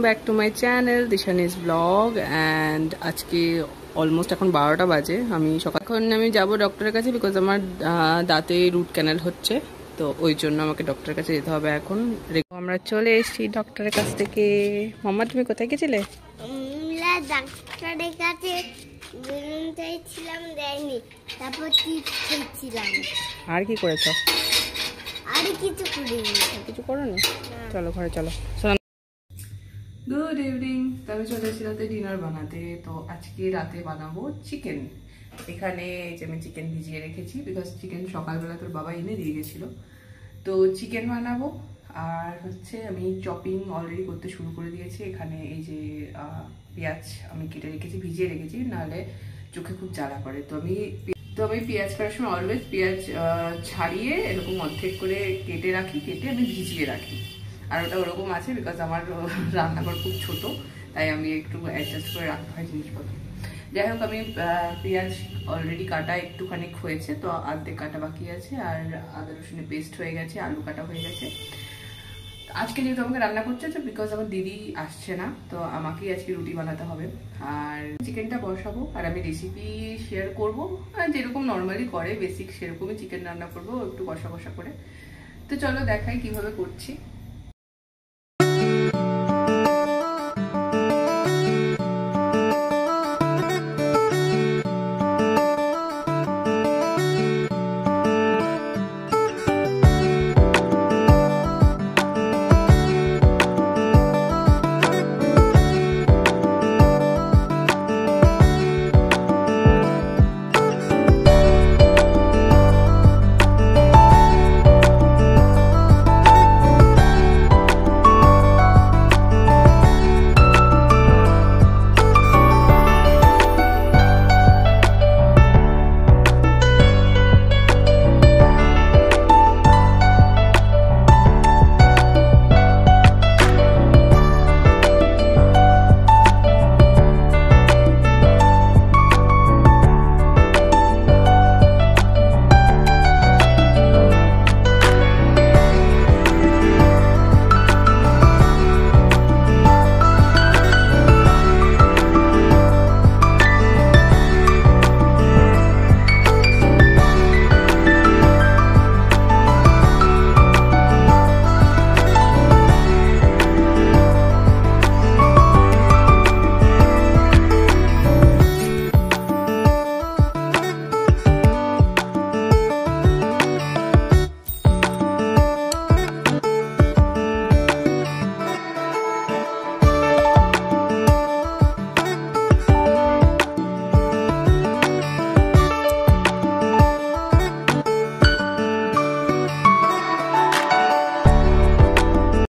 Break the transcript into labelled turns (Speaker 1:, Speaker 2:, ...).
Speaker 1: Back to my channel Dishani's vlog. And আজকে almost এখন 12টা বাজে। এখন আমি যাব ডক্টরের কাছে, বিকজ আমার দাঁতে রুট ক্যানাল হচ্ছে, তো ওই জন্য আমাকে ডক্টরের কাছে যেতে হবে এখন। আমরা চলে এসেছি ডক্টরের কাছ থেকে। মাম্মা তুমি কোথায় গেছিলে?
Speaker 2: ডাক্তারের কাছে চাইছিলাম, দেয়নি, তারপর
Speaker 1: আর কি করেছ?
Speaker 2: আর কিছু করিনি।
Speaker 1: কিছু করোনি? চলো ঘরে চলো। Good evening. তো আমি চলে এসেছি রাতে ডিনার বানাতে। তো আজকে রাতে বানাবো চিকেন। এখানে যে আমি চিকেন ভিজিয়ে রেখেছি, বিকজ চিকেন সকালবেলা তোর বাবা এনে দিয়ে গেছিলো। তো চিকেন বানাবো। আর হচ্ছে আমি চপিং অলরেডি করতে শুরু করে দিয়েছি। এখানে এই যে পেঁয়াজ আমি কেটে রেখেছি, ভিজিয়ে রেখেছি, নাহলে চোখে খুব জ্বালা করে। তো আমি পেঁয়াজ কাটার সময় অলওয়েজ পেঁয়াজ ছাড়িয়ে এরকম অর্ধেক করে কেটে আমি ভিজিয়ে রাখি। আর ওটা ওরকম আছে বিকজ আমার রান্নাঘর খুব ছোট, তাই আমি একটু অ্যাডজাস্ট করে রাখতে হয় জিনিসপত্র। যাই হোক, আমি পেঁয়াজ অলরেডি কাটা একটুখানি হয়েছে, তো অর্ধেক কাটা বাকি আছে। আর আদা রসুনের পেস্ট হয়ে গেছে, আলু কাটা হয়ে গেছে। আজকে যেহেতু আমাকে রান্না করতে হচ্ছে, বিকজ আমার দিদি আসছে না, তো আমাকেই আজকে রুটি বানাতে হবে। আর চিকেনটা বসাবো, আর আমি রেসিপি শেয়ার করবো, আর যেরকম নর্মালি করে বেসিক সেরকমই চিকেন রান্না করবো, একটু কষা কষা করে। তো চলো দেখাই কিভাবে করছি।